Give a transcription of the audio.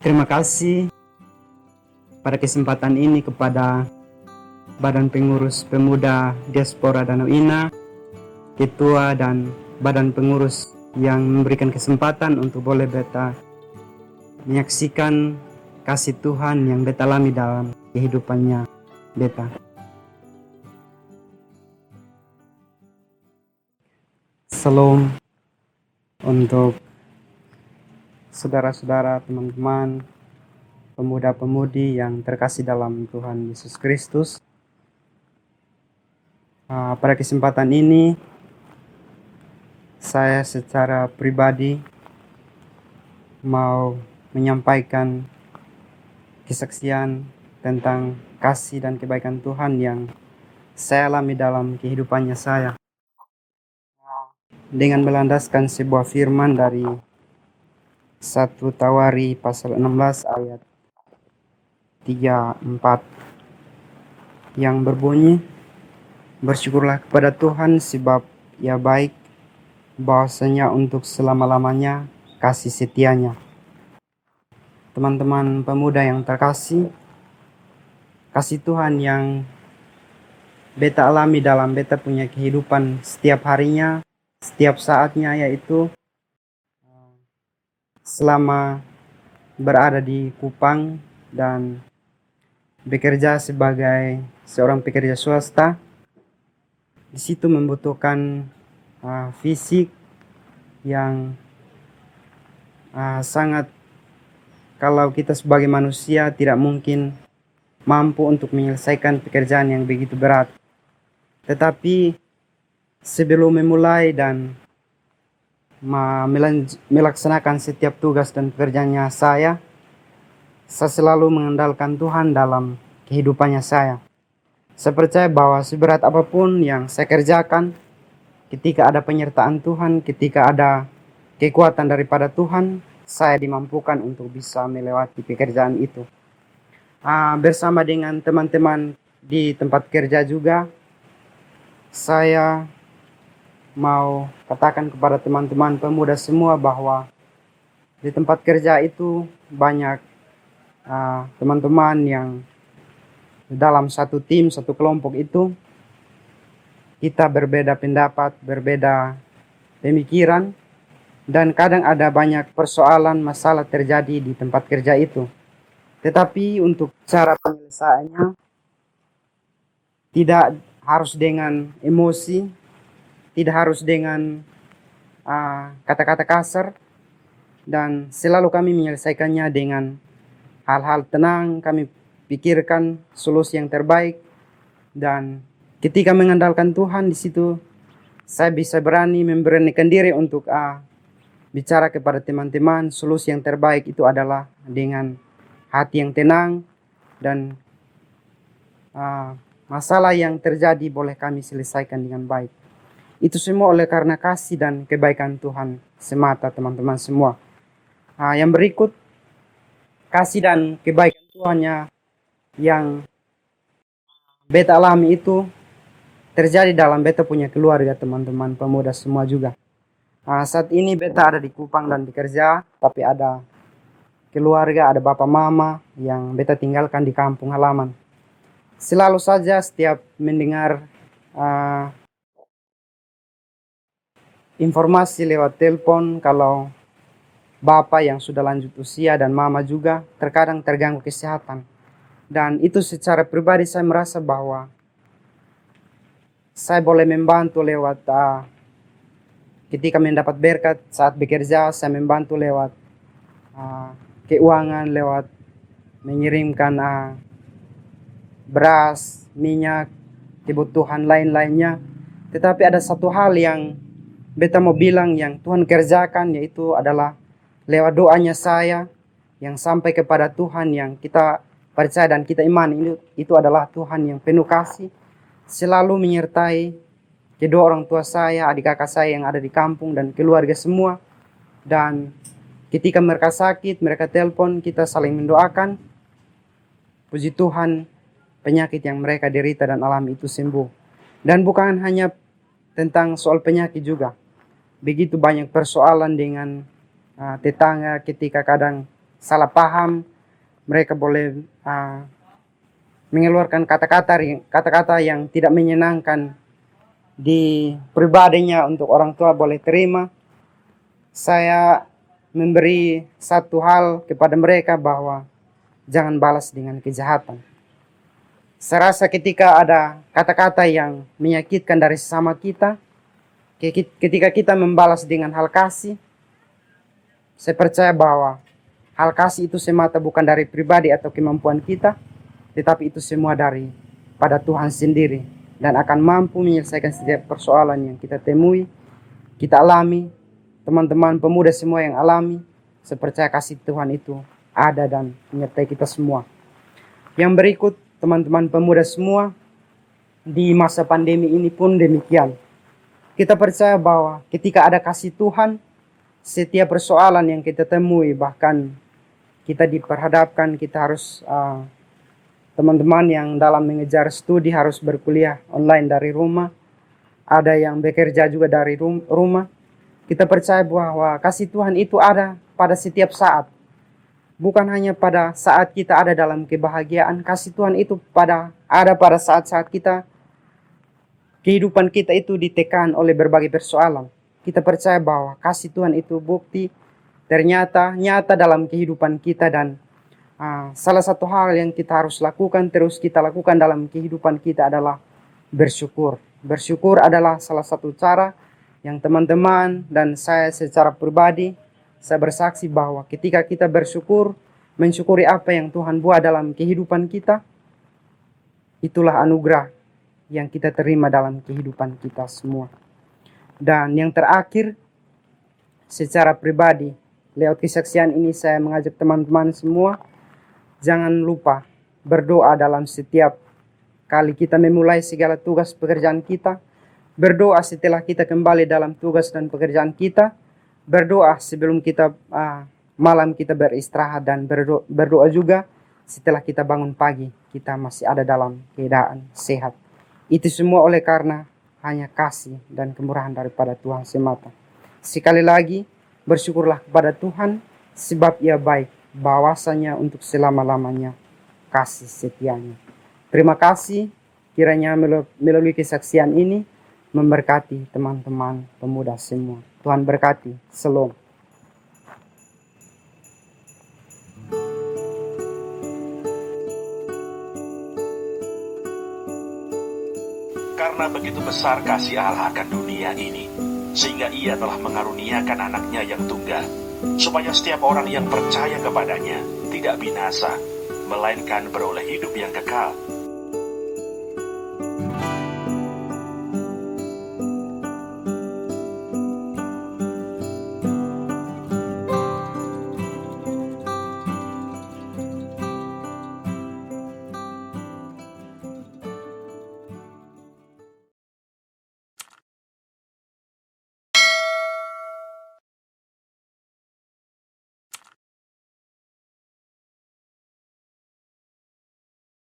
Terima kasih pada kesempatan ini kepada Badan Pengurus Pemuda Diaspora Danau Ina, Ketua dan Badan Pengurus yang memberikan kesempatan untuk boleh beta menyaksikan kasih Tuhan yang beta alami dalam kehidupannya beta. Salam untuk saudara-saudara, teman-teman, pemuda-pemudi yang terkasih dalam Tuhan Yesus Kristus. Pada kesempatan ini, saya secara pribadi mau menyampaikan kesaksian tentang kasih dan kebaikan Tuhan yang saya alami dalam kehidupannya saya, dengan melandaskan sebuah firman dari 1 Tawari pasal 16 ayat 3-4 yang berbunyi, "Bersyukurlah kepada Tuhan sebab Ia baik, bahwasanya untuk selama-lamanya kasih setianya." Teman-teman pemuda yang terkasih, kasih Tuhan yang beta alami dalam beta punya kehidupan setiap harinya, setiap saatnya, yaitu selama berada di Kupang dan bekerja sebagai seorang pekerja swasta. Di situ membutuhkan fisik yang sangat, kalau kita sebagai manusia tidak mungkin mampu untuk menyelesaikan pekerjaan yang begitu berat. Tetapi sebelum memulai dan melaksanakan setiap tugas dan pekerjaannya saya selalu mengandalkan Tuhan dalam kehidupannya saya. Saya percaya bahwa seberat apapun yang saya kerjakan, ketika ada penyertaan Tuhan, ketika ada kekuatan daripada Tuhan, saya dimampukan untuk bisa melewati pekerjaan itu. Bersama dengan teman-teman di tempat kerja juga, saya mau katakan kepada teman-teman pemuda semua bahwa di tempat kerja itu banyak teman-teman yang dalam satu tim, satu kelompok itu kita berbeda pendapat, berbeda pemikiran, dan kadang ada banyak persoalan, masalah terjadi di tempat kerja itu. Tetapi untuk cara penyelesaiannya tidak harus dengan emosi, tidak harus dengan kata-kata kasar, dan selalu kami menyelesaikannya dengan hal-hal tenang. Kami pikirkan solusi yang terbaik, dan ketika mengandalkan Tuhan, di situ saya bisa berani memberanikan diri untuk bicara kepada teman-teman. Solusi yang terbaik itu adalah dengan hati yang tenang, dan masalah yang terjadi boleh kami selesaikan dengan baik. Itu semua oleh karena kasih dan kebaikan Tuhan semata, teman-teman semua. Yang berikut, kasih dan kebaikan Tuhannya yang beta alami itu terjadi dalam beta punya keluarga, teman-teman pemuda semua juga. Saat ini beta ada di Kupang dan bekerja, tapi ada keluarga, ada bapak mama yang beta tinggalkan di kampung halaman. Selalu saja setiap mendengar informasi lewat telepon kalau bapak yang sudah lanjut usia dan mama juga terkadang terganggu kesehatan. Dan itu secara pribadi saya merasa bahwa saya boleh membantu lewat ketika mendapat berkat saat bekerja, saya membantu lewat keuangan, lewat mengirimkan beras, minyak, kebutuhan lain-lainnya. Tetapi ada satu hal yang beta mau bilang yang Tuhan kerjakan, yaitu adalah lewat doanya saya yang sampai kepada Tuhan, yang kita percaya dan kita imani itu adalah Tuhan yang penuh kasih, selalu menyertai kedua orang tua saya, adik kakak saya yang ada di kampung, dan keluarga semua. Dan ketika mereka sakit, mereka telepon, kita saling mendoakan. Puji Tuhan, penyakit yang mereka derita dan alami itu sembuh. Dan bukan hanya tentang soal penyakit juga. Begitu banyak persoalan dengan tetangga, ketika kadang salah paham, mereka boleh mengeluarkan kata-kata yang tidak menyenangkan di pribadinya untuk orang tua boleh terima. Saya memberi satu hal kepada mereka bahwa jangan balas dengan kejahatan. Saya rasa ketika ada kata-kata yang menyakitkan dari sesama kita, ketika kita membalas dengan hal kasih, saya percaya bahwa hal kasih itu semata bukan dari pribadi atau kemampuan kita, tetapi itu semua dari pada Tuhan sendiri, dan akan mampu menyelesaikan setiap persoalan yang kita temui, kita alami. Teman-teman pemuda semua yang alami, saya percaya kasih Tuhan itu ada dan menyertai kita semua. Yang berikut, teman-teman pemuda semua, di masa pandemi ini pun demikian. Kita percaya bahwa ketika ada kasih Tuhan, setiap persoalan yang kita temui, bahkan kita diperhadapkan, kita harus teman-teman yang dalam mengejar studi harus berkuliah online dari rumah, ada yang bekerja juga dari rumah. Kita percaya bahwa kasih Tuhan itu ada pada setiap saat. Bukan hanya pada saat kita ada dalam kebahagiaan, kasih Tuhan itu ada pada saat-saat kehidupan kita itu ditekan oleh berbagai persoalan. Kita percaya bahwa kasih Tuhan itu bukti ternyata nyata dalam kehidupan kita, dan salah satu hal yang kita harus lakukan, terus kita lakukan dalam kehidupan kita adalah bersyukur. Bersyukur adalah salah satu cara yang teman-teman dan saya secara pribadi, saya bersaksi bahwa ketika kita bersyukur, mensyukuri apa yang Tuhan buat dalam kehidupan kita, itulah anugerah yang kita terima dalam kehidupan kita semua. Dan yang terakhir, secara pribadi, lewat kesaksian ini saya mengajak teman-teman semua, jangan lupa berdoa dalam setiap kali kita memulai segala tugas pekerjaan kita. Berdoa setelah kita kembali dalam tugas dan pekerjaan kita. Berdoa sebelum kita malam kita beristirahat, dan berdoa juga setelah kita bangun pagi, kita masih ada dalam keadaan sehat. Itu semua oleh karena hanya kasih dan kemurahan daripada Tuhan semata. Sekali lagi, bersyukurlah kepada Tuhan, sebab Ia baik, bahwasanya untuk selama-lamanya kasih setianya. Terima kasih, kiranya melalui kesaksian ini memberkati teman-teman pemuda semua. Tuhan berkati. Shalom. Karena begitu besar kasih Allah akan dunia ini, sehingga Ia telah mengaruniakan anaknya yang tunggal, supaya setiap orang yang percaya kepadanya tidak binasa, melainkan beroleh hidup yang kekal.